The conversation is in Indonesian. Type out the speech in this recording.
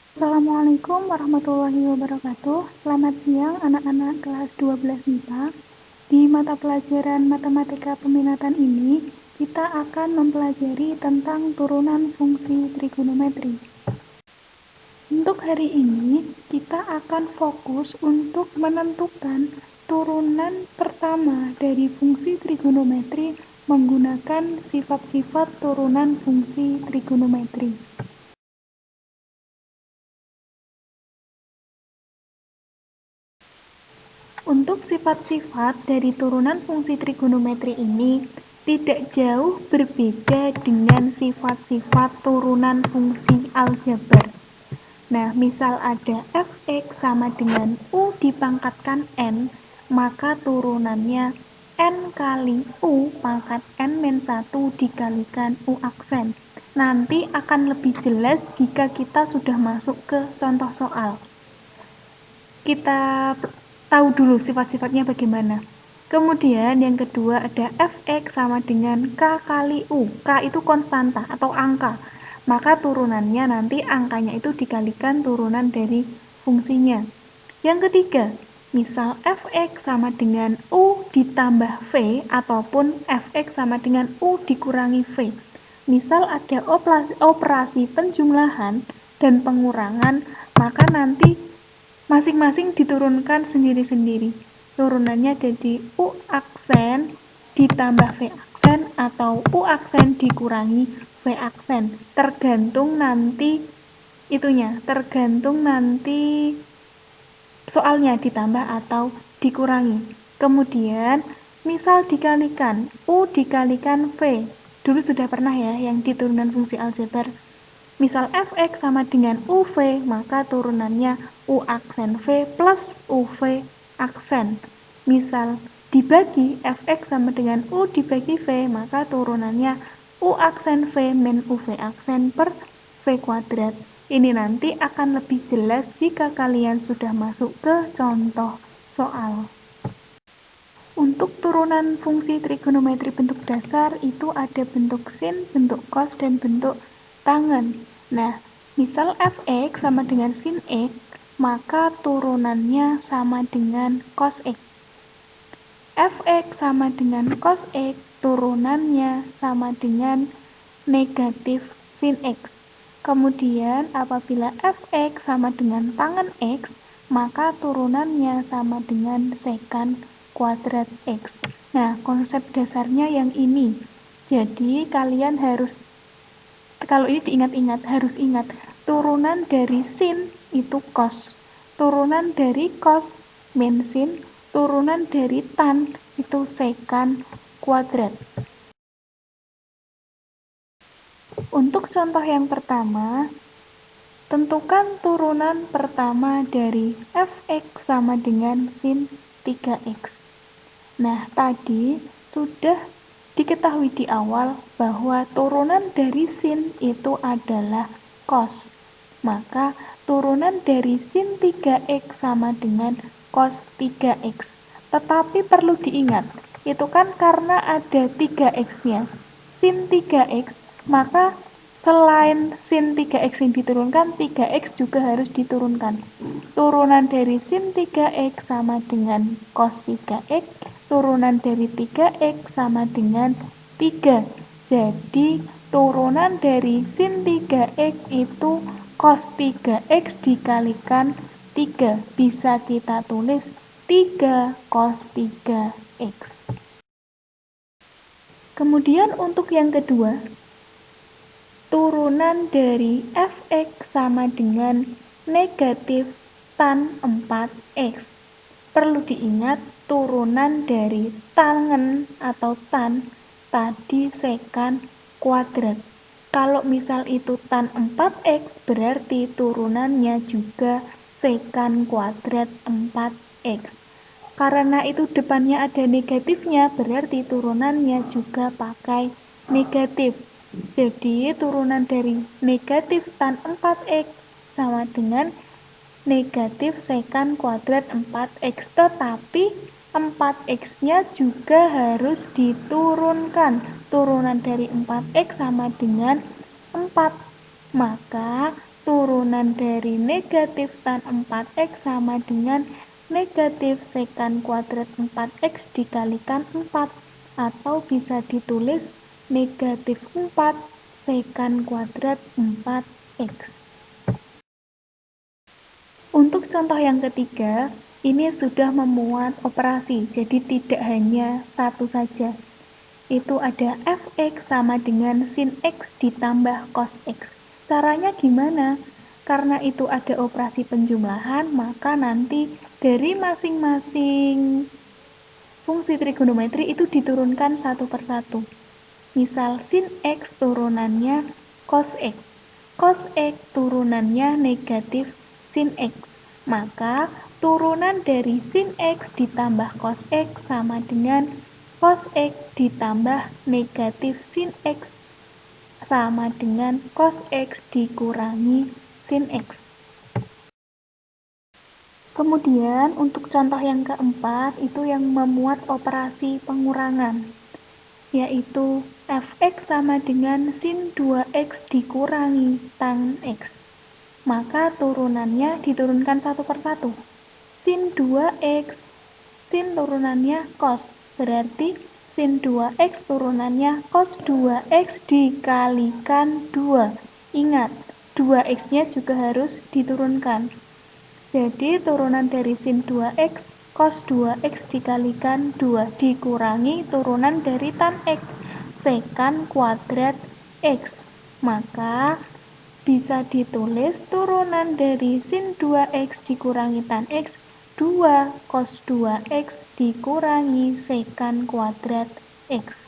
Assalamualaikum warahmatullahi wabarakatuh. Selamat siang anak-anak kelas 12 MIPA. Di mata pelajaran Matematika Peminatan ini, kita akan mempelajari tentang turunan fungsi trigonometri. Untuk hari ini, kita akan fokus untuk menentukan turunan pertama dari fungsi trigonometri menggunakan sifat-sifat turunan fungsi trigonometri. Untuk sifat-sifat dari turunan fungsi trigonometri ini tidak jauh berbeda dengan sifat-sifat turunan fungsi aljabar. Nah, misal ada fx sama dengan u dipangkatkan n, maka turunannya n kali u pangkat n min 1 dikalikan u aksen. Nanti akan lebih jelas jika kita sudah masuk ke contoh soal. Kita tahu dulu sifat-sifatnya bagaimana. Kemudian yang kedua ada fx sama dengan k kali u. K itu konstanta atau angka. Maka turunannya nanti angkanya itu dikalikan turunan dari fungsinya. Yang ketiga, misal fx sama dengan u ditambah v ataupun fx sama dengan u dikurangi v. Misal ada operasi penjumlahan dan pengurangan, maka nanti masing-masing diturunkan sendiri-sendiri. Turunannya jadi U aksen ditambah V aksen atau U aksen dikurangi V aksen. Tergantung nanti soalnya ditambah atau dikurangi. Kemudian misal dikalikan U dikalikan V. Dulu sudah pernah ya yang di turunan fungsi aljabar. Misal fx sama dengan uv, maka turunannya u aksen v plus uv aksen. Misal dibagi fx sama dengan u dibagi v, maka turunannya u aksen v min uv aksen per v kuadrat. Ini nanti akan lebih jelas jika kalian sudah masuk ke contoh soal. Untuk turunan fungsi trigonometri bentuk dasar itu ada bentuk sin, bentuk cos, dan bentuk tangen. Nah, misal fx sama dengan sin x, maka turunannya sama dengan cos x. Fx sama dengan cos x, turunannya sama dengan negatif sin x. Kemudian apabila fx sama dengan tangen x, maka turunannya sama dengan sekant kuadrat x. Nah, konsep dasarnya yang ini. Jadi kalian harus, kalau ini diingat-ingat, harus ingat turunan dari sin itu cos, turunan dari cos min sin, turunan dari tan itu sekant kuadrat. Untuk contoh yang pertama, tentukan turunan pertama dari fx sama dengan sin 3x. Nah, tadi sudah diketahui di awal bahwa turunan dari sin itu adalah cos. Maka turunan dari sin 3x sama dengan cos 3x. Tetapi perlu diingat, itu kan karena ada 3x-nya. Sin 3x, maka selain sin 3x yang diturunkan, 3x juga harus diturunkan. Turunan dari sin 3x sama dengan cos 3x, turunan dari 3x sama dengan 3. Jadi turunan dari sin 3x itu cos 3x dikalikan 3. Bisa kita tulis 3 cos 3x. Kemudian untuk yang kedua, turunan dari fx sama dengan negatif tan 4x. Perlu diingat turunan dari tangen atau tan tadi sekant kuadrat. Kalau misal itu tan 4x, berarti turunannya juga sekant kuadrat 4x. Karena itu depannya ada negatifnya, berarti turunannya juga pakai negatif. Jadi turunan dari negatif tan 4x sama dengan negatif sekant kuadrat 4x. Tetapi 4x-nya juga harus diturunkan. Turunan dari 4x sama dengan 4. Maka turunan dari negatif tan 4x sama dengan negatif sekan kuadrat 4x dikalikan 4, atau bisa ditulis negatif 4 sekan kuadrat 4x. Untuk contoh yang ketiga, ini sudah memuat operasi, jadi tidak hanya satu saja. Itu ada fx sama dengan sin x ditambah cos x. Caranya gimana? Karena itu ada operasi penjumlahan, maka nanti dari masing-masing fungsi trigonometri itu diturunkan satu persatu. Misal sin x turunannya cos x. Cos x turunannya negatif sin x. Maka turunan dari sin x ditambah cos x sama dengan cos x ditambah negatif sin x sama dengan cos x dikurangi sin x. Kemudian untuk contoh yang keempat itu yang memuat operasi pengurangan, yaitu fx sama dengan sin 2x dikurangi tan x. Maka turunannya diturunkan satu persatu. Sin 2x, sin turunannya cos, berarti sin 2x turunannya cos 2x dikalikan 2. Ingat, 2x-nya juga harus diturunkan. Jadi turunan dari sin 2x cos 2x dikalikan 2 dikurangi turunan dari tan x sekan kuadrat x. Maka bisa ditulis turunan dari sin 2x dikurangi tan x 2 cos 2x dikurangi sekan kuadrat x.